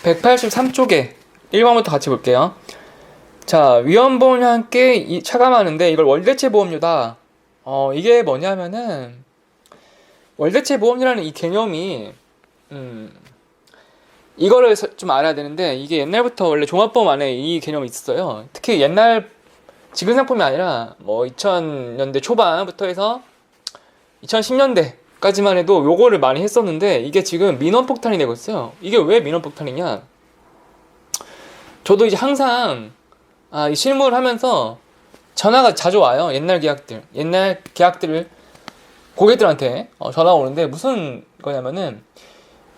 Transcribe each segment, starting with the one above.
183쪽에 1번부터 같이 볼게요. 자, 위험보험료와 함께 차감하는데 이걸 월대체 보험료다. 이게 뭐냐면은 월대체 보험료라는 이 개념이 이거를 좀 알아야 되는데, 이게 옛날부터 원래 종합보험 안에 이 개념이 있었어요. 특히 옛날 지금 상품이 아니라 뭐 2000년대 초반부터 해서 2010년대까지만 해도 요거를 많이 했었는데, 이게 지금 민원폭탄이 되고 있어요. 이게 왜 민원폭탄이냐? 저도 이제 항상 이 실무를 하면서 전화가 자주 와요. 옛날 계약들을 고객들한테 전화가 오는데, 무슨 거냐면은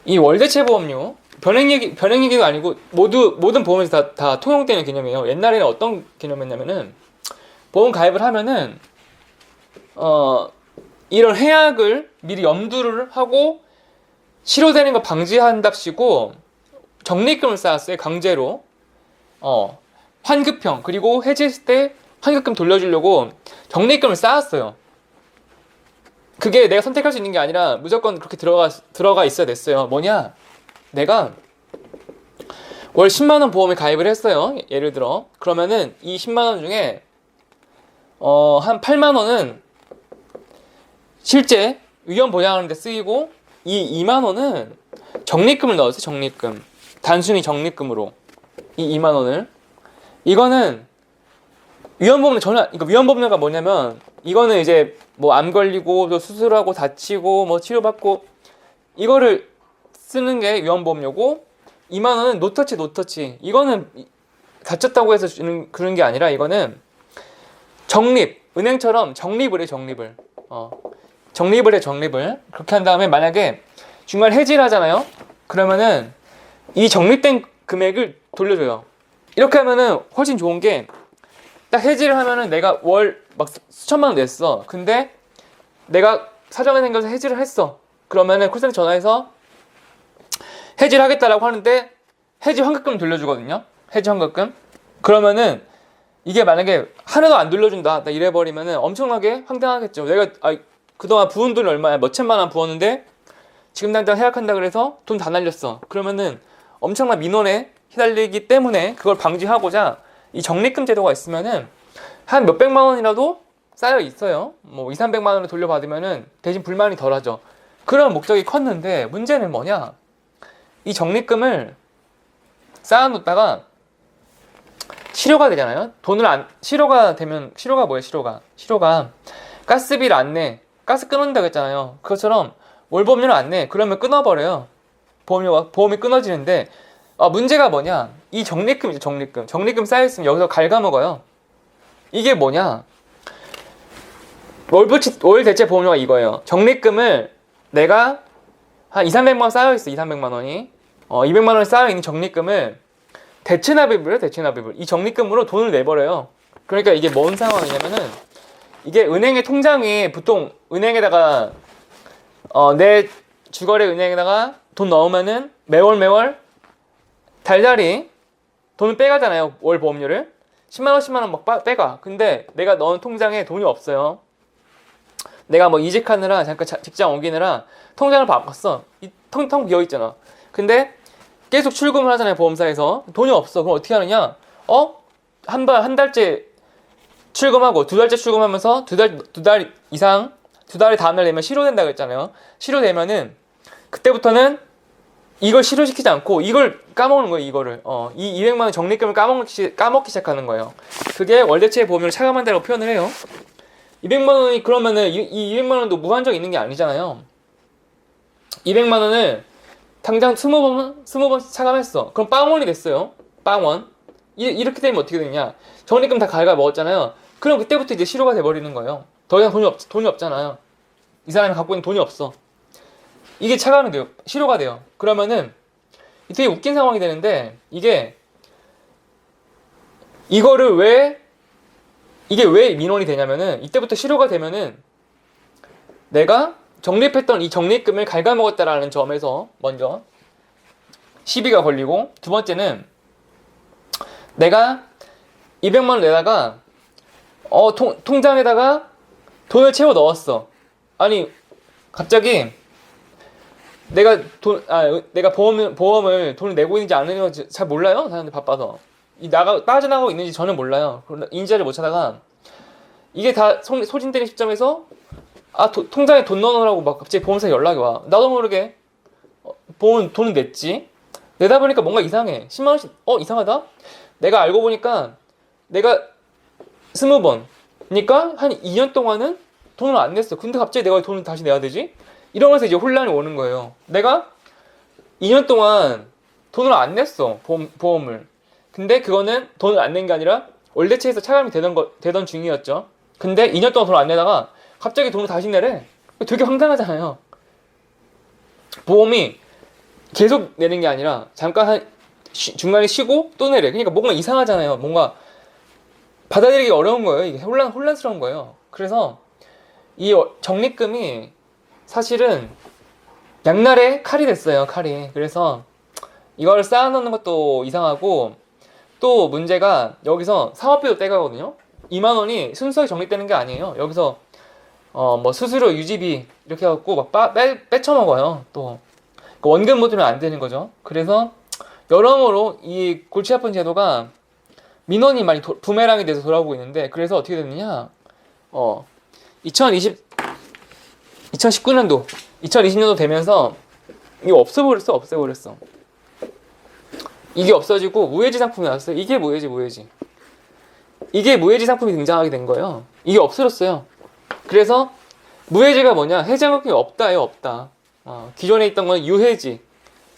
이 월대체 보험료, 변액 얘기가 아니고 모든 보험에서 다 통용되는 개념이에요. 옛날에는 어떤 개념이었냐면은, 보험 가입을 하면은 이런 해약을 미리 염두를 하고 실효되는 거 방지한답시고 적립금을 쌓았어요. 강제로 환급형, 그리고 해지했을 때 환급금 돌려주려고 적립금을 쌓았어요. 그게 내가 선택할 수 있는 게 아니라 무조건 그렇게 들어가 있어야 됐어요. 뭐냐? 내가 월 10만원 보험에 가입을 했어요. 예를 들어. 그러면은 이 10만원 중에 한 8만원은 실제 위험 보장하는 데 쓰이고, 이 2만원은 적립금을 넣었어요. 적립금. 단순히 적립금으로 이 2만원을. 이거는 위험보험료 그러니까 위험보험료가 뭐냐면, 이거는 이제 뭐 암 걸리고 또 수술하고 다치고 뭐 치료받고 이거를 쓰는 게 위험보험료고, 2만원은 노터치. 이거는 다쳤다고 해서 주는 그런 게 아니라, 이거는 은행처럼 적립을 해. 적립을. 그렇게 한 다음에 만약에 중간에 해지를 하잖아요. 그러면은 이 적립된 금액을 돌려줘요. 이렇게 하면은 훨씬 좋은 게, 딱 해지를 하면은 내가 월 막 수천만 원 냈어. 근데 내가 사정이 생겨서 해지를 했어. 그러면은 콜센터 전화해서 해지를 하겠다라고 하는데 해지 환급금 돌려주거든요. 해지 환급금. 그러면은 이게 만약에 하나도 안 돌려준다, 나 이래버리면은 엄청나게 황당하겠죠. 내가 그동안 부은 돈이 얼마야, 몇 천만 원 부었는데 지금 당장 해약한다 그래서 돈 다 날렸어. 그러면은 엄청난 민원에 휘달리기 때문에, 그걸 방지하고자 이 적립금 제도가 있으면은 한 몇백만 원이라도 쌓여 있어요. 뭐 200~300만 원을 돌려받으면은 대신 불만이 덜하죠. 그런 목적이 컸는데, 문제는 뭐냐? 이 적립금을 쌓아놓다가 실효가 되잖아요. 실효가 뭐예요? 실효가 가스비를 안 내, 가스 끊어진다고 했잖아요. 그것처럼 월보험료를 안 내, 그러면 끊어버려요. 보험이 끊어지는데, 문제가 뭐냐? 이 적립금이죠. 적립금 쌓여있으면 여기서 갉아먹어요. 이게 뭐냐? 월 대체 보험료가 이거예요. 적립금을 내가 한 200~300만 원 쌓여있어. 200~300만 원이 200만 원이 쌓여있는 적립금을 대체 납입을 해요. 이 적립금으로 돈을 내버려요. 그러니까 이게 뭔 상황이냐면은, 이게 은행의 통장에, 보통 은행에다가 내 주거래 은행에다가 돈 넣으면은 매월 달달이 돈을 빼가잖아요. 월 보험료를 10만원 막 빼가. 근데 내가 넣은 통장에 돈이 없어요. 내가 뭐 이직하느라 잠깐 직장 옮기느라 통장을 바꿨어. 이 텅텅 비어있잖아. 근데 계속 출금을 하잖아요. 보험사에서 돈이 없어. 그럼 어떻게 하느냐? 한 달째 출금하고 두 달째 출금하면서 두 달 이상, 두 달의 다음날 되면 실효된다고 했잖아요. 실효되면은 그때부터는 이걸 실효시키지 않고 이걸 까먹는 거예요. 이거를 이 200만 원 적립금을 까먹기 시작하는 거예요. 그게 월대체 보험료를 차감한다고 표현을 해요. 200만 원이 그러면은 이 200만 원도 무한정 있는 게 아니잖아요. 200만 원을 당장 20번 차감했어. 그럼 빵원이 됐어요. 빵원. 이렇게 되면 어떻게 되냐? 적립금 다 갉아먹었잖아요. 그럼 그때부터 이제 실효가 돼버리는 거예요. 더 이상 돈이 없잖아요. 이 사람이 갖고 있는 돈이 없어. 이게 차감이 돼요. 실효가 돼요. 그러면은 되게 웃긴 상황이 되는데, 이게 왜 민원이 되냐면은, 이때부터 실효가 되면은 내가 적립했던 이 적립금을 갉아먹었다라는 점에서 먼저 시비가 걸리고, 두 번째는 내가 200만 원 내다가 통장에다가 돈을 채워 넣었어. 아니 갑자기 내가 보험을 돈을 내고 있는지 안 내는지 잘 몰라요. 사람들 바빠서. 빠져나가고 있는지 저는 몰라요. 인지를 못 하다가 이게 다 소진되는 시점에서 통장에 돈 넣어놓으라고 막 갑자기 보험사에 연락이 와. 나도 모르게 돈을 냈지. 내다 보니까 뭔가 이상해. 10만 원씩 이상하다. 내가 알고 보니까 내가 20번이니까 한 2년 동안은 돈을 안 냈어. 근데 갑자기 내가 돈을 다시 내야 되지? 이러면서 이제 혼란이 오는 거예요. 내가 2년 동안 돈을 안 냈어. 보험을. 근데 그거는 돈을 안 낸 게 아니라 월대체에서 차감이 되던 중이었죠. 근데 2년 동안 돈을 안 내다가 갑자기 돈을 다시 내래. 되게 황당하잖아요. 보험이 계속 내는 게 아니라 잠깐 중간에 쉬고 또 내래. 그러니까 뭔가 이상하잖아요. 뭔가 받아들이기 어려운 거예요. 이게 혼란스러운 거예요. 그래서 이 적립금이 사실은 양날의 칼이 됐어요. 칼이. 그래서 이걸 쌓아놓는 것도 이상하고, 또 문제가 여기서 사업비도 떼가거든요. 2만 원이 순수하게 적립되는 게 아니에요. 여기서 뭐 수수료, 유지비 이렇게 해갖고 막 빼쳐먹어요. 또 원금 모드는 안 되는 거죠. 그래서 여러모로 이 골치 아픈 제도가 민원이 많이 부메랑이 돼서 돌아오고 있는데, 그래서 어떻게 됐느냐, 2019년도 2020년도 되면서 이거 없애버렸어. 이게 없어지고 무해지 상품이 나왔어요. 이게 무해지. 이게 무해지 상품이 등장하게 된 거예요. 이게 없어졌어요. 그래서 무해지가 뭐냐? 해지환급금이 없다예요. 없다. 기존에 있던 건 유해지,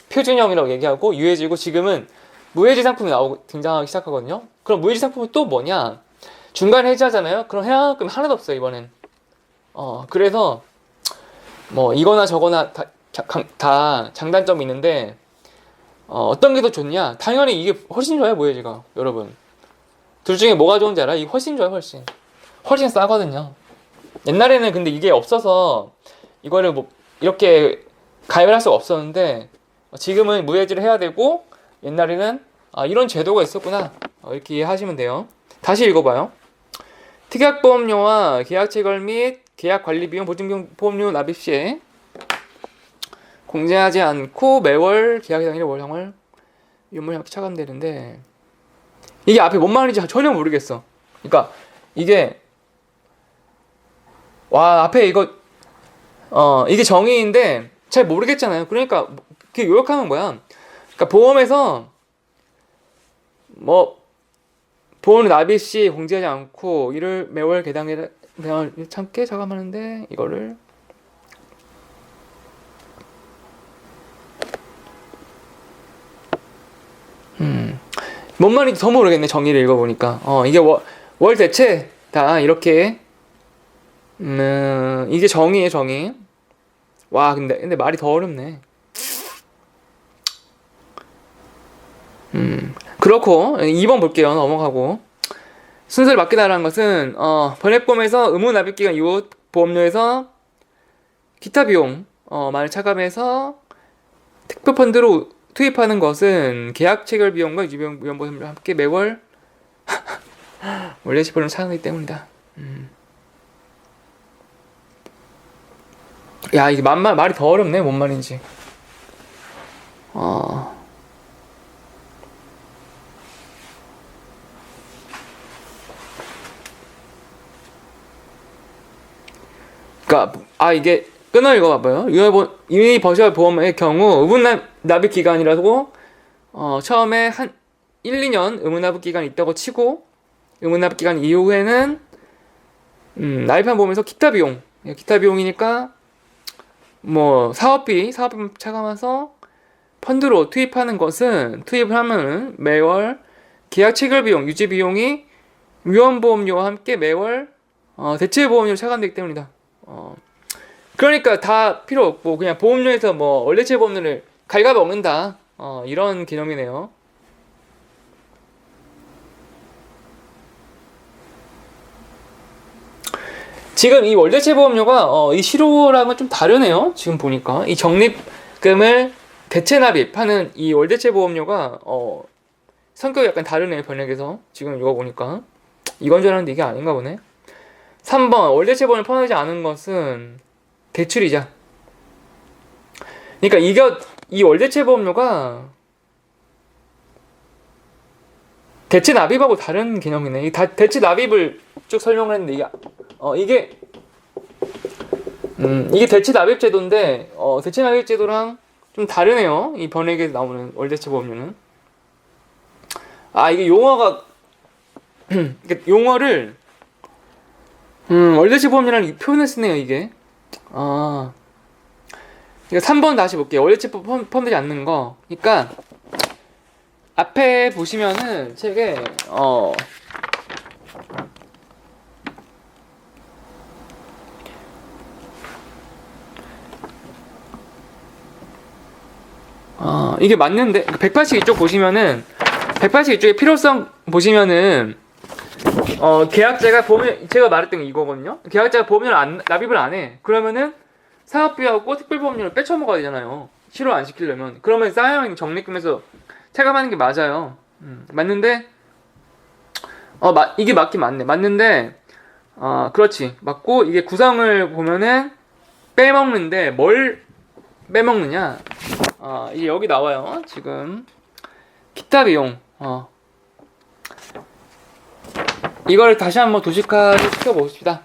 표준형이라고 얘기하고 유해지고, 지금은 무해지 상품이 등장하기 시작하거든요. 그럼 무해지 상품은 또 뭐냐? 중간에 해지하잖아요. 그럼 해지환급금이 하나도 없어요, 이번엔. 그래서 뭐 이거나 저거나 다 장단점이 있는데, 어떤 게 더 좋냐? 당연히 이게 훨씬 좋아요, 무해지가. 여러분, 둘 중에 뭐가 좋은지 알아요? 이게 훨씬 좋아요. 훨씬 싸거든요. 옛날에는 근데 이게 없어서 이거를 뭐 이렇게 가입을 할 수가 없었는데, 지금은 무해지를 해야 되고, 옛날에는 이런 제도가 있었구나, 이렇게 이해하시면 돼요. 다시 읽어봐요. 특약보험료와 계약체결 및 계약관리비용, 보증비용, 보험료 납입 시에 공제하지 않고 매월 계약의 당일에 월상월 유무에 차감되는데, 이게 앞에 뭔 말인지 전혀 모르겠어. 그러니까 이게 앞에 이게 정의인데 잘 모르겠잖아요. 그러니까 그게 요약하면 뭐야? 그러니까 보험에서 뭐 보험 납입 시 공제하지 않고 이를 매월 개당에 참게 차감하는데, 이거를 뭔 말인지 더 모르겠네. 정의를 읽어보니까 이게 월 대체 다 이렇게 이게 정의예요. 정의. 근데 말이 더 어렵네. 그렇고 2번 볼게요. 넘어가고. 순서를 맡기다라는 것은 번역보험에서 의무 납입기간 이후 보험료에서 기타 비용 만을 차감해서 특별펀드로 투입하는 것은 계약 체결 비용과 유지비용, 위험보험료 함께 매월 원래 지불을 차감하기 때문이다. 야, 이게 말이 더 어렵네. 뭔 말인지. 그러니까 이게 끊어 읽어봐봐요. 유의 버셔 보험의 경우 의무 납입 기간이라고 처음에 한 1, 2년 의무 납입 기간이 있다고 치고, 의무 납입 기간 이후에는 납입한 보험에서 기타 비용이니까 뭐 사업비 차감해서 펀드로 투입하는 것은, 투입을 하면은 매월 계약 체결 비용, 유지 비용이 위험보험료와 함께 매월 대체 보험료로 차감되기 때문이다. 그러니까 다 필요 없고 그냥 보험료에서 뭐 원래체 보험료를 갈가 먹는다, 이런 개념이네요. 지금 이 월대체 보험료가 이 실효랑은 좀 다르네요. 지금 보니까 이 적립금을 대체 납입하는 이 월대체 보험료가 성격이 약간 다르네요. 번역에서 지금 이거 보니까 이건 줄 알았는데 이게 아닌가 보네. 3번 월대체 보험을 포함하지 않은 것은 대출이자. 그러니까 이 월대체 보험료가 대체 납입하고 다른 개념이네. 대체 납입을 쭉 설명을 했는데 이게 대체 납입 제도인데 대체 납입 제도랑 좀 다르네요. 이 번역에 나오는 월대체 보험료는. 이게 용어가 용어를 월대체 보험료라는 표현을 쓰네요. 이게. 그러니까 3번 다시 볼게요. 월대체 포함되지 않는 거. 그러니까 앞에 보시면은 책에 이게 맞는데 182쪽 보시면은 182쪽의 필요성 보시면은 계약자가 보면 제가 말했던 게 이거거든요. 계약자가 보험료를 납입을 안 해. 그러면은 사업비하고 특별보험료를 빼쳐먹어야 되잖아요. 실효 안 시키려면. 그러면 쌓여 있는 적립금에서 체감하는 게 맞아요. 맞는데 이게 맞긴 맞네. 맞는데 그렇지. 맞고 이게 구성을 보면은 빼먹는데 뭘 빼먹느냐? 이게 여기 나와요. 지금 기타 비용. 이걸 다시 한번 도식화를 시켜봅시다.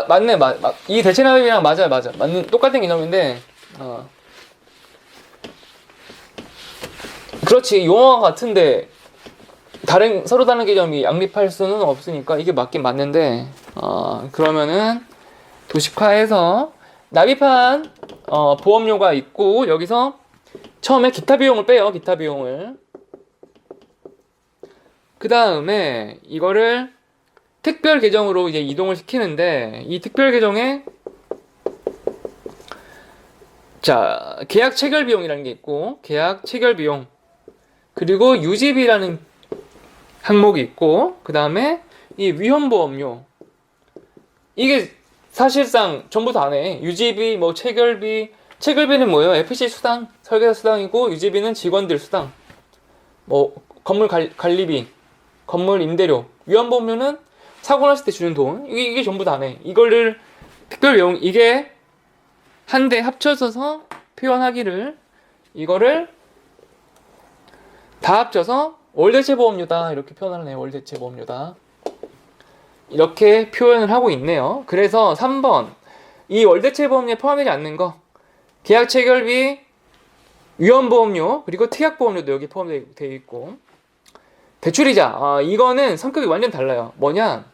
맞네. 이 대체납입이랑 맞아요. 맞는 똑같은 개념인데 그렇지. 용어가 같은데 서로 다른 개념이 양립할 수는 없으니까 이게 맞긴 맞는데 그러면은 도식화해서 납입한 보험료가 있고 여기서 처음에 기타 비용을 빼요. 기타 비용을. 그 다음에 이거를 특별 계정으로 이제 이동을 시키는데 이 특별 계정에 계약 체결 비용이라는 게 있고 계약 체결 비용 그리고 유지비라는 항목이 있고 그 다음에 이 위험보험료 이게 사실상 전부 다네. 유지비, 체결비는 뭐예요? FC 수당, 설계사 수당이고 유지비는 직원들 수당, 건물 관리비, 건물 임대료, 위험보험료는 사고 났을 때 주는 돈. 이게 전부 다네. 이거를 특별 비용 이게 한데 합쳐져서 표현하기를 이거를 다 합쳐서 월대체 보험료다 이렇게 표현하네요. 월대체 보험료다. 이렇게 표현을 하고 있네요. 그래서 3번 이 월대체 보험료에 포함되지 않는 거 계약 체결비, 위험보험료 그리고 특약보험료도 여기 포함되어 있고 대출이자 이거는 성격이 완전 달라요. 뭐냐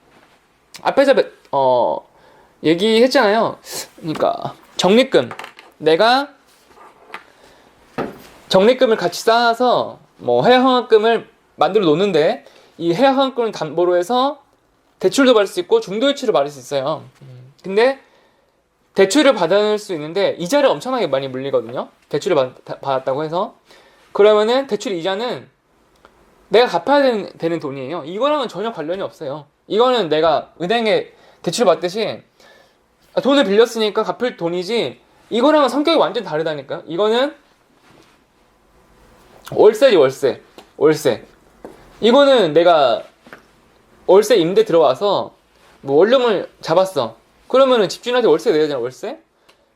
앞에서 얘기했잖아요. 그러니까 내가 적립금을 같이 쌓아서 해약환급금을 만들어 놓는데 이 해약환급금을 담보로 해서 대출도 받을 수 있고 중도대출을 받을 수 있어요. 근데 대출을 받을 수 있는데 이자를 엄청나게 많이 물리거든요. 대출을 받았다고 해서 그러면은 대출 이자는 내가 갚아야 되는 돈이에요. 이거랑은 전혀 관련이 없어요. 이거는 내가 은행에 대출 받듯이 돈을 빌렸으니까 갚을 돈이지 이거랑은 성격이 완전 다르다니까. 이거는 월세지 월세. 이거는 내가 월세 임대 들어와서 원룸을 잡았어. 그러면은 집주인한테 월세 내야 되잖아. 월세.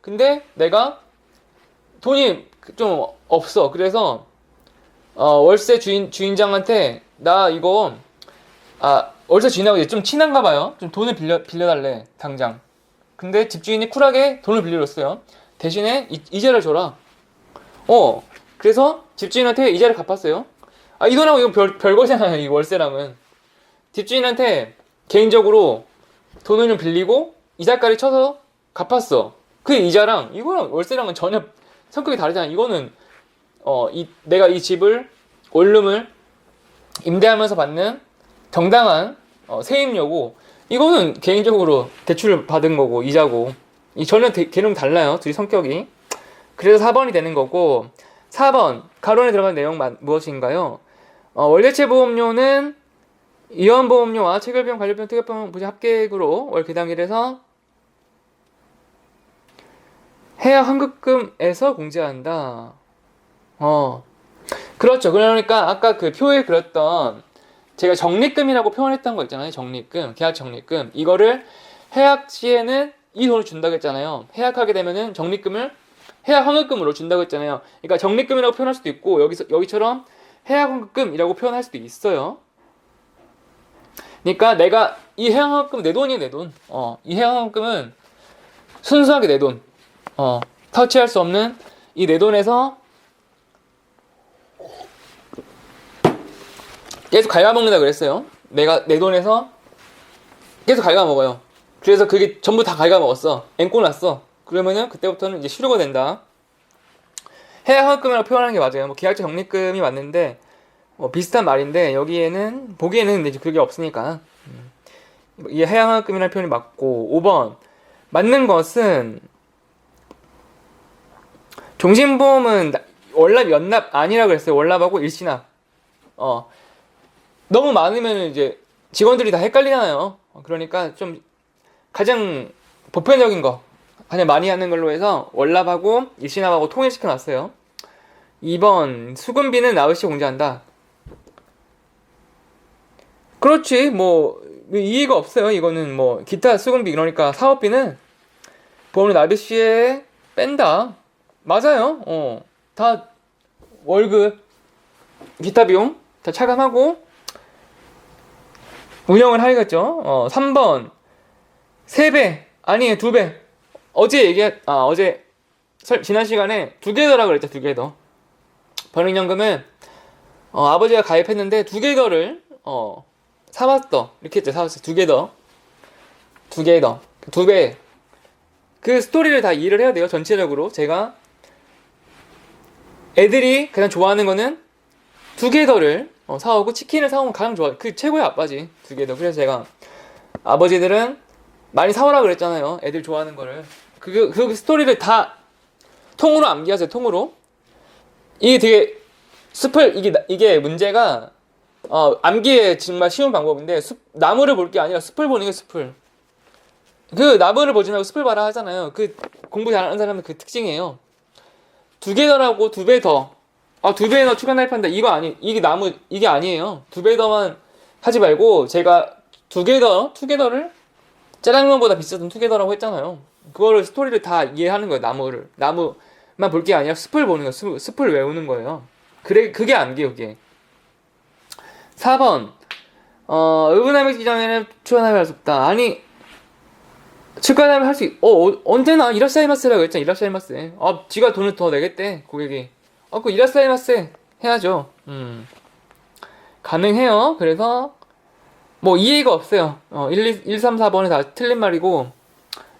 근데 내가 돈이 좀 없어. 그래서 월세 주인장한테 나 이거 월세 주인하고 좀 친한가 봐요. 좀 돈을 빌려달래 당장. 근데 집주인이 쿨하게 돈을 빌려줬어요. 대신에 이자를 줘라. 그래서 집주인한테 이자를 갚았어요. 이 돈하고 이거 별거잖아요. 이 월세랑은. 집주인한테 개인적으로 돈을 좀 빌리고 이자까지 쳐서 갚았어. 그 이자랑 이거랑 월세랑은 전혀 성격이 다르잖아. 이거는 내가 이 집을 원룸을 임대하면서 받는 정당한 세입료고 이거는 개인적으로 대출을 받은 거고 이자고 전혀 개념이 달라요. 둘이 성격이. 그래서 4번이 되는 거고 4번 가론에 들어간 내용 무엇인가요? 월대체 보험료는 위험보험료와 체결비용, 관리비용, 특약비용 부지 합계액으로 월 계당일에서 해약 환급금에서 공제한다. 그렇죠. 그러니까 아까 그 표에 그렸던 제가 적립금이라고 표현했던 거 있잖아요. 적립금, 계약 적립금. 이거를 해약 시에는 이 돈을 준다고 했잖아요. 해약하게 되면은 적립금을 해약 환급금으로 준다고 했잖아요. 그러니까 적립금이라고 표현할 수도 있고 여기처럼 해약 환급금이라고 표현할 수도 있어요. 그러니까 내가 이 해약 환급금 내 돈이에요, 내 돈. 이 해약 환급금은 순수하게 내 돈. 터치할 수 없는 이 내 돈에서 계속 갉아먹는다 그랬어요. 내가 내 돈에서 계속 갉아먹어요. 그래서 그게 전부 다 갉아먹었어. 앵꼬 났어. 그러면은 그때부터는 이제 실효가 된다. 해약 환급금이라고 표현하는 게 맞아요. 뭐 계약적 적립금이 맞는데 뭐 비슷한 말인데 여기에는 보기에는 이제 그게 없으니까 이 해약 환급금이라는 표현이 맞고 5번 맞는 것은 종신보험은 월납 연납 아니라 그랬어요. 월납하고 일시납. 너무 많으면 이제 직원들이 다 헷갈리잖아요. 그러니까 좀 가장 보편적인 거 가장 많이 하는 걸로 해서 월납하고 일시납하고 통일시켜 놨어요. 2번 수금비는 나흘씩 공제한다. 그렇지 뭐 이해가 없어요. 이거는 뭐 기타 수금비 그러니까 사업비는 보험료 납입 시에 뺀다. 맞아요. 다 월급 기타 비용 다 차감하고 운영을 하겠죠. 3번 3배 아니에요 2배. 어제 지난 시간에 2개 더라 그랬죠. 2개 더. 변액연금은 아버지가 가입했는데 2개 더를 사왔어 이렇게 했죠. 사왔어 2개 더 2배. 그 스토리를 다 이해를 해야 돼요. 전체적으로 제가 애들이 가장 좋아하는 거는 2개 더를 사오고 치킨을 사오면 가장 좋아. 그 최고의 아빠지 2개 더. 그래서 제가 아버지들은 많이 사오라 그랬잖아요. 애들 좋아하는 거를. 그 스토리를 다 통으로 암기하세요. 통으로. 이게 되게 이게 문제가 암기에 정말 쉬운 방법인데 나무를 볼 게 아니라 숲을 보는 게 숲을. 그 나무를 보지 말고 숲을 봐라 하잖아요. 그 공부 잘하는 사람은 그 특징이에요. 2개 더라고 2배 더. 2배 더 추가 나입한다. 이게 아니에요. 2배 더만 하지 말고 제가 2개 더를 짜장면보다 비싸던 2개 더라고 했잖아요. 그거를 스토리를 다 이해하는 거예요. 나무만 볼 게 아니라 숲을 보는 거예요. 숲을 외우는 거예요. 그게 암기예요, 그게. 4번 의붓납입 기간에는 추가납입할 수 없다. 아니 추가납입 할 수 언제나 이라시마스라고 했잖아. 이라시마스. 지가 돈을 더 내겠대 고객이. 그 이라시마스 해야죠. 가능해요. 그래서 뭐 이해가 없어요. 1, 3, 4번이 다 틀린 말이고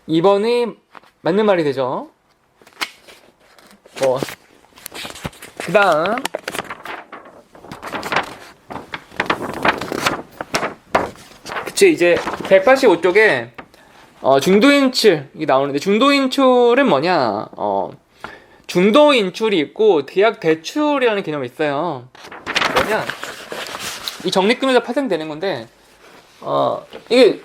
2번이 맞는 말이 되죠. 그 다음 그치 이제 185쪽에 중도인출이 나오는데 중도인출은 뭐냐? 중도인출이 있고 계약대출이라는 개념이 있어요. 뭐냐? 이 적립금에서 파생되는 건데 이게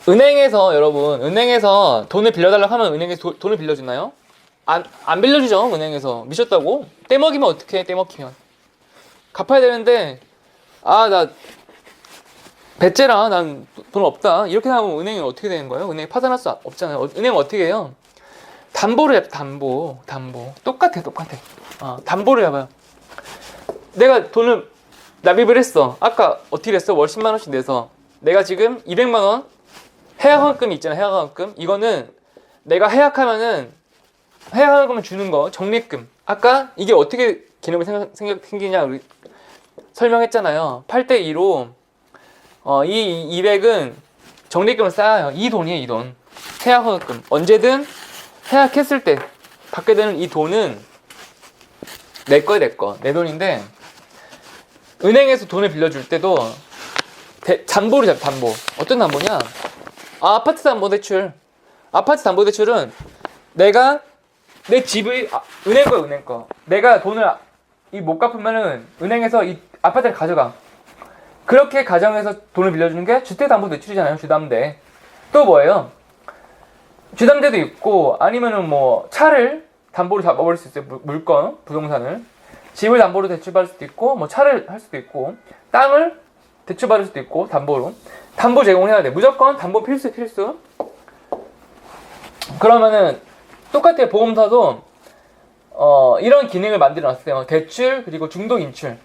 은행에서 돈을 빌려달라고 하면 은행에서 돈을 빌려주나요? 안 빌려주죠. 은행에서 미쳤다고? 떼먹이면 어떡해. 떼먹히면 갚아야 되는데 나 배째라 난 돈 없다 이렇게 나오면 은행은 어떻게 되는 거예요? 은행이 파산할 수 없잖아요. 은행은 어떻게 해요? 담보를 해요. 담보 똑같아. 담보를 해봐요. 내가 돈을 납입을 했어. 아까 어떻게 됐어? 월 10만원씩 내서 내가 지금 200만원 해약환급금이 있잖아. 해약환급금 이거는 내가 해약하면은 해약환급금을 주는 거 적립금. 아까 이게 어떻게 개념이 생기냐 우리 설명했잖아요. 8대2로 이 200은 적립금을 쌓아요. 이 돈이에요. 이 돈. 해약환급금. 언제든 해약했을 때 받게 되는 이 돈은 내 거야. 내 돈인데 은행에서 돈을 빌려줄 때도 담보를 잡아. 담보. 어떤 담보냐? 아파트 담보대출. 아파트 담보대출은 내가 내 집의 은행 거. 내가 돈을 못 갚으면은 은행에서 이 아파트를 가져가. 그렇게 가정에서 돈을 빌려주는 게 주택담보대출이잖아요. 주담대. 또 뭐예요? 주담대도 있고 아니면은 뭐 차를 담보로 잡아버릴 수 있어요. 물건, 부동산을. 집을 담보로 대출받을 수도 있고 뭐 차를 할 수도 있고 땅을 대출 받을 수도 있고 담보로. 담보 제공해야 돼. 무조건 담보 필수. 그러면은 똑같아요. 보험사도 이런 기능을 만들어 놨어요. 대출 그리고 중도 인출.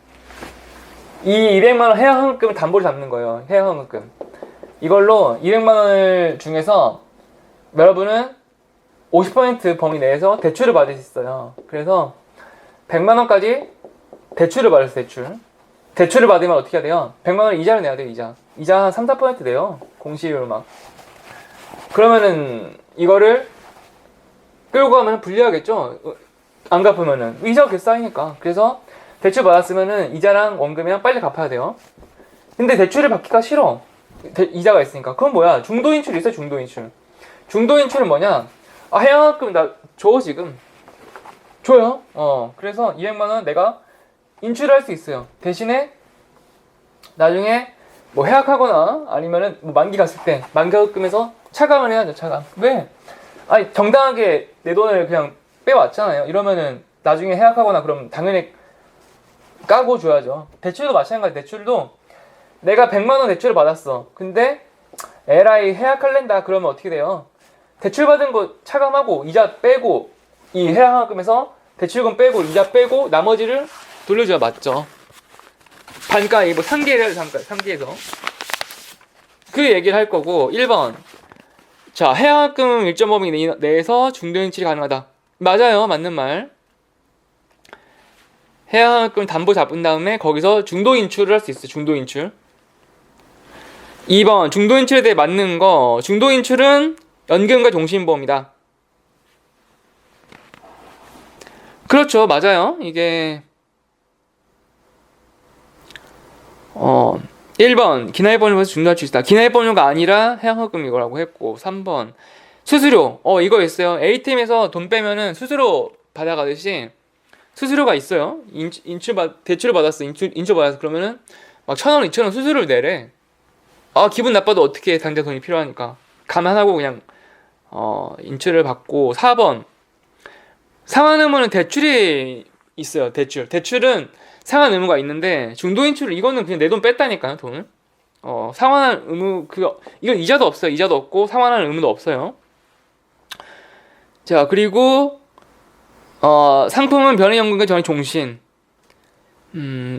이 200만 원 해약 환급금을 담보로 잡는 거예요. 해약 환급금. 이걸로 200만 원을 중에서 여러분은 50% 범위 내에서 대출을 받을 수 있어요. 그래서 100만 원까지 대출을 받을 수 있어요. 대출을 받으면 어떻게 해야 돼요? 100만 원 이자를 내야 돼요. 이자 한 3-4% 내요. 공시율 막. 그러면은 이거를 끌고 가면 불리하겠죠? 안 갚으면은 이자가 계속 쌓이니까. 그래서 대출 받았으면은 이자랑 원금이랑 빨리 갚아야 돼요. 근데 대출을 받기가 싫어. 이자가 있으니까. 그건 뭐야? 중도 인출이 있어요. 중도 인출. 중도 인출은 뭐냐? 해약금 나 줘 지금. 줘요. 그래서 200만 원 내가 인출할 수 있어요. 대신에 나중에 뭐 해약하거나 아니면은 뭐 만기 갔을 때 만기금에서 차감을 해야죠. 차감. 왜? 아니 정당하게 내 돈을 그냥 빼왔잖아요. 이러면은 나중에 해약하거나 그러면 당연히 까고 줘야죠. 대출도 마찬가지. 대출도 내가 100만 원 대출을 받았어. 근데 에라이 해약할랜다 그러면 어떻게 돼요? 대출 받은 거 차감하고 이자 빼고 이 해약금에서 대출금 빼고 이자 빼고 나머지를 돌려줘야 맞죠. 반가 뭐 상계를 3기에서 그 얘기를 할 거고. 1번 자 해약금 일정 범위 내에서 중도 인출이 가능하다. 맞아요. 맞는 말. 해약금 담보 잡은 다음에 거기서 중도 인출을 할 수 있어요. 중도 인출. 2번 중도 인출에 대해 맞는 거. 중도 인출은 연금과 종신보험이다. 그렇죠. 맞아요. 이게 1번 기나이보험료에서 중도할 수 있다. 기나이보험료가 아니라 해약금 이거라고 했고. 3번 수수료. 이거 있어요. ATM에서 돈 빼면은 수수료 받아가듯이 수수료가 있어요. 대출을 받았어. 인출 받았어. 그러면은 막 1,000원, 2,000원 수수료를 내래. 기분 나빠도 어떻게 해. 당장 돈이 필요하니까. 감안하고 그냥 인출을 받고. 4번 상환 의무는 대출이 있어요. 대출은 상환 의무가 있는데 중도 인출 이거는 그냥 내 돈 뺐다니까요. 돈을. 상환할 의무 이건 이자도 없어요. 이자도 없고 상환할 의무도 없어요. 자 그리고 상품은 변액연금과 변액종신.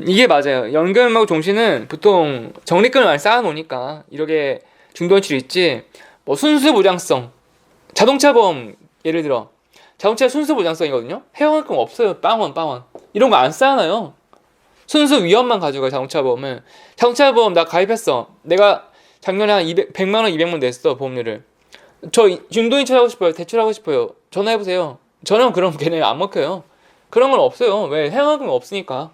이게 맞아요. 연금하고 종신은 보통 적립금을 많이 쌓아놓으니까 이렇게 중도 인출이 있지. 뭐 순수 보장성 자동차 보험 예를 들어 자동차 순수 보장성이거든요. 해약금 없어요. 빵원 이런 거 안 쌓아놔요. 순수 위험만 가져가요. 자동차 보험은. 자동차 보험 나 가입했어. 내가 작년에 한 100만 원 200만 원 냈어. 보험료를. 저 중도 인출하고 싶어요. 대출하고 싶어요. 전화해보세요. 저는 그럼 걔네 안 먹혀요. 그런 건 없어요. 왜? 해약금이 없으니까.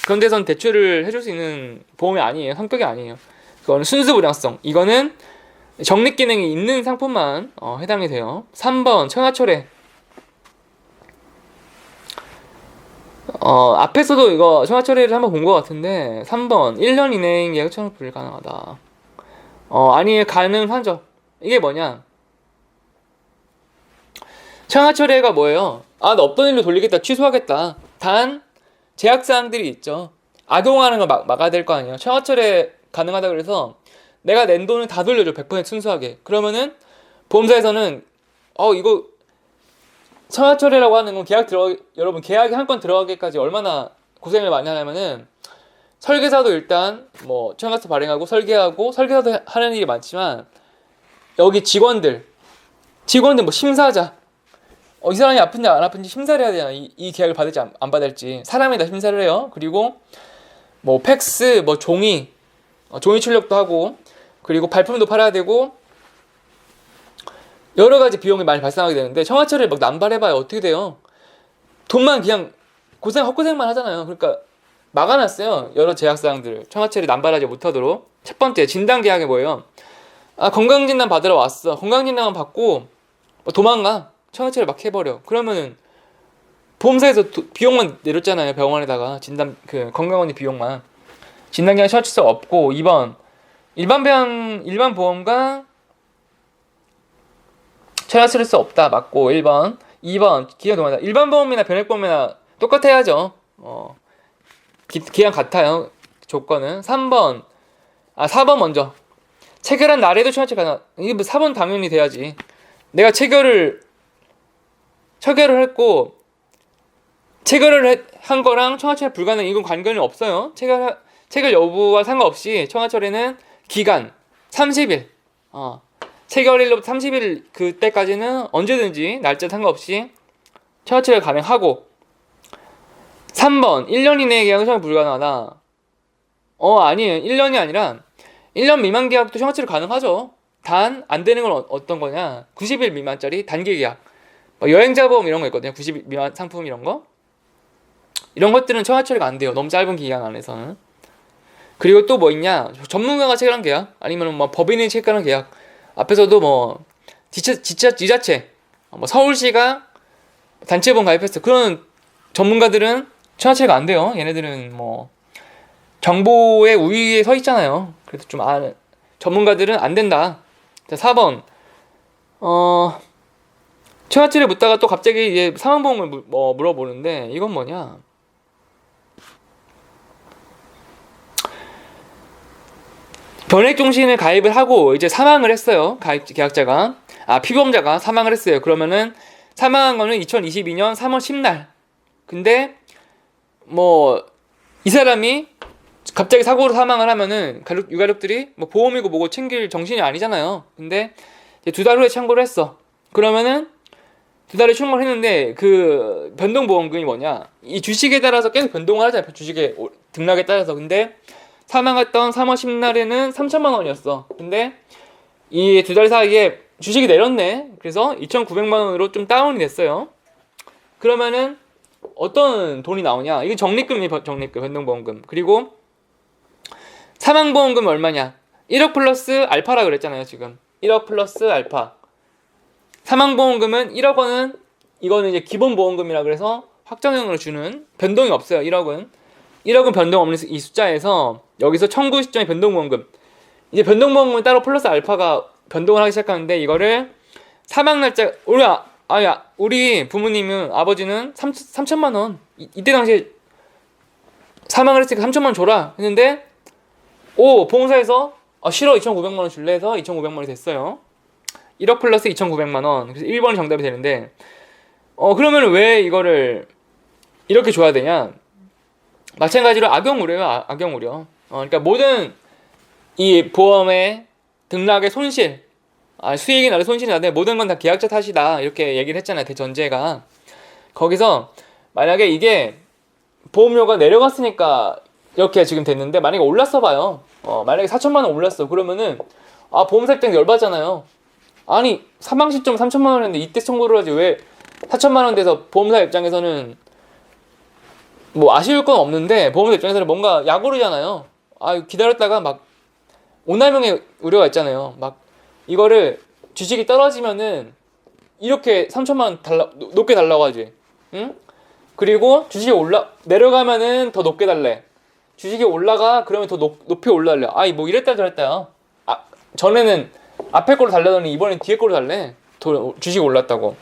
그런 데선 대출을 해줄 수 있는 보험이 아니에요. 성격이 아니에요. 그거는 순수 보장성. 이거는 적립 기능이 있는 상품만 해당이 돼요. 3번 청하철회. 앞에서도 이거 청하철회를 한번 본 것 같은데 3번 1년 이내 예약 청약 불가능하다. 아니 가능하죠. 이게 뭐냐? 청하철회가 뭐예요? 나 없던 일로 돌리겠다, 취소하겠다. 단 제약사항들이 있죠. 악용하는 걸 막아야 될 거 아니에요. 청하철회 가능하다 그래서 내가 낸 돈을 다 돌려줘. 100% 순수하게. 그러면은 보험사에서는 이거 청하철회라고 하는 건 여러분 계약이 한 건 들어가기까지 얼마나 고생을 많이 하냐면은 설계사도 일단 뭐 청약서 발행하고 설계사도 하는 일이 많지만 여기 직원들 뭐 심사자 이 사람이 아픈지 안 아픈지 심사를 해야 되잖아. 이 계약을 받을지 안 받을지 사람이 다 심사를 해요. 그리고 뭐 팩스 뭐 종이 출력도 하고 그리고 발품도 팔아야 되고 여러 가지 비용이 많이 발생하게 되는데 청하철을 막 남발해봐야 어떻게 돼요? 돈만 그냥 헛고생만 하잖아요. 그러니까 막아놨어요. 여러 제약사항들을 청하철이 남발하지 못하도록. 첫 번째 진단 계약이 뭐예요? 건강진단 받으러 왔어. 건강진단만 받고 도망가. 청하철을 막 해버려. 그러면은 보험사에서 비용만 내렸잖아요. 병원에다가 진단 건강원의 비용만. 진단 계약 청하철 수 없고. 2번 일반 보험과 청하철 수 없다. 맞고. 1번 2번 기간 동안이다. 일반 보험이나 변액보험이나 똑같아야죠. 기간 같아요. 조건은 4번 먼저. 체결한 날에도 청와철 가능. 이게 뭐 4번 당연히 돼야지. 내가 체결을 했고 체결을 한 거랑 청와철 불가능 이건 관계는 없어요. 체결 여부와 상관없이 청와철에는 기간 30일. 체결일로부터 30일 그때까지는 언제든지 날짜 상관없이 청와철이 가능하고 3번 1년 이내의 계약은 청와철 불가능하다. 아니에요. 1년이 아니라 1년 미만 계약도 청와철이 가능하죠. 단 안 되는 건 어떤 거냐? 90일 미만짜리 단기 계약. 여행자 보험 이런 거 있거든요. 90일 미만 상품 이런 거. 이런 것들은 청와철이가 안 돼요. 너무 짧은 기간 안에서는. 그리고 또 뭐 있냐? 전문가가 체결한 계약, 아니면 뭐 법인이 체결한 계약. 앞에서도 뭐 지자체, 뭐 서울시가 단체보험 가입했어. 그런 전문가들은 청와철이가 안 돼요. 얘네들은 뭐 정보의 우위에 서 있잖아요. 그래서 좀 전문가들은 안 된다. 자, 4번. 청와철에 묻다가 또 갑자기 이제 사망보험을 물어보는데 이건 뭐냐? 변액종신을 가입을 하고 이제 사망을 했어요. 계약자가. 피보험자가 사망을 했어요. 그러면은 사망한 거는 2022년 3월 10날. 근데 뭐 이 사람이 갑자기 사고로 사망을 하면은 유가족들이 뭐 보험이고 뭐고 챙길 정신이 아니잖아요. 근데 이제 2달 후에 청구를 했어. 그러면은 2달에 청구를 했는데 그 변동보험금이 뭐냐? 이 주식에 따라서 계속 변동을 하잖아요. 주식의 등락에 따라서. 근데 사망했던 3월 10날에는 3천만 원이었어. 근데 이 2달 사이에 주식이 내렸네. 그래서 2,900만 원으로 좀 다운이 됐어요. 그러면은 어떤 돈이 나오냐? 이게 적립금, 변동보험금. 그리고 사망보험금 얼마냐? 1억 플러스 알파라 그랬잖아요, 지금. 1억 플러스 알파. 사망보험금은 1억 원은 이거는 이제 기본보험금이라 그래서 확정형으로 주는 변동이 없어요. 1억은 변동 없는 이 숫자에서 여기서 청구 시점의 변동보험금. 이제 변동보험금은 따로 플러스 알파가 변동을 하기 시작하는데 이거를 사망 날짜 우리 부모님은 아버지는 3천만 원 이때 당시에 사망을 했으니까 3천만 원 줘라 했는데 보험사에서 싫어 2,900만 원 줄래 해서 2,900만 원이 됐어요. 1억 플러스 2,900만 원. 그래서 1번이 정답이 되는데 그러면 왜 이거를 이렇게 줘야 되냐? 마찬가지로 악용우려요. 악용우려. 그러니까 모든 이 보험의 등락의 손실, 수익이 나는 손실이 나는데 모든 건 다 계약자 탓이다 이렇게 얘기를 했잖아요. 대전제가. 거기서 만약에 이게 보험료가 내려갔으니까 이렇게 지금 됐는데 만약에 올랐어 봐요. 만약에 4천만 원 올랐어. 그러면은 보험사 입장에서 열받잖아요. 아니 사망 시점 3천만 원인데 이때 청구를 하지 왜 4천만 원 돼서 보험사 입장에서는 뭐 아쉬울 건 없는데 보험사 입장에서는 뭔가 약오르잖아요. 기다렸다가 막 오남용의 우려가 있잖아요. 막 이거를 주식이 떨어지면은 이렇게 3천만 원 높게 달라고 하지. 응? 그리고 주식이 내려가면은 더 높게 달래. 주식이 올라가 그러면 더 높이 올라달래. 뭐 이랬다 저랬다. 전에는 앞에 거로 달라더니 이번엔 뒤에 거로 달래. 주식이 올랐다고.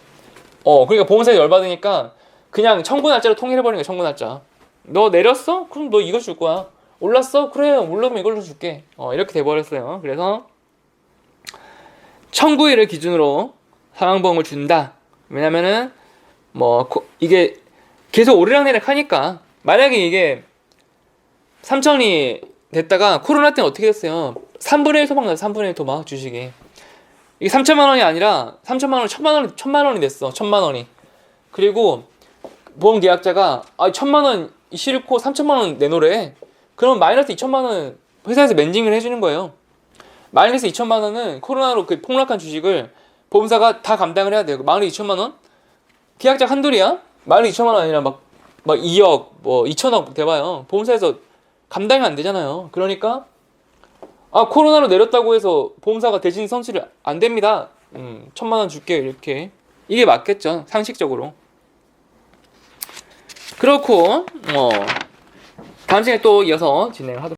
그러니까 보험사에 열받으니까 그냥 청구 날짜로 통일해버리는 거야. 청구 날짜. 너 내렸어? 그럼 너 이거 줄 거야. 올랐어? 그래 올라면 이걸로 줄게. 이렇게 돼버렸어요. 그래서 청구일을 기준으로 사망보험을 준다. 왜냐면은 이게 계속 오르락내락 하니까 만약에 이게 3천이 됐다가 코로나 때는 어떻게 됐어요? 3분의 1 토막 났어. 3분의 1 토막 주식이. 이게 3천만 원이 아니라 3천만 원, 1,000만 원이 됐어. 1,000만 원이. 그리고 보험 계약자가 1,000만 원 싫고 3천만 원 내놓으래. 그럼 마이너스 2천만 원 회사에서 맨징을 해주는 거예요. 마이너스 2천만 원은 코로나로 그 폭락한 주식을 보험사가 다 감당을 해야 돼요. 마이너스 2천만 원? 계약자 한둘이야? 마이너스 2천만 원 아니라 막 2억, 2천억 돼봐요. 보험사에서 감당이 안 되잖아요. 그러니까 코로나로 내렸다고 해서 보험사가 대신 손실을 안 됩니다. 1,000만 원 줄게 이렇게. 이게 맞겠죠. 상식적으로. 그렇고 다음 시간에 또 이어서 진행하도록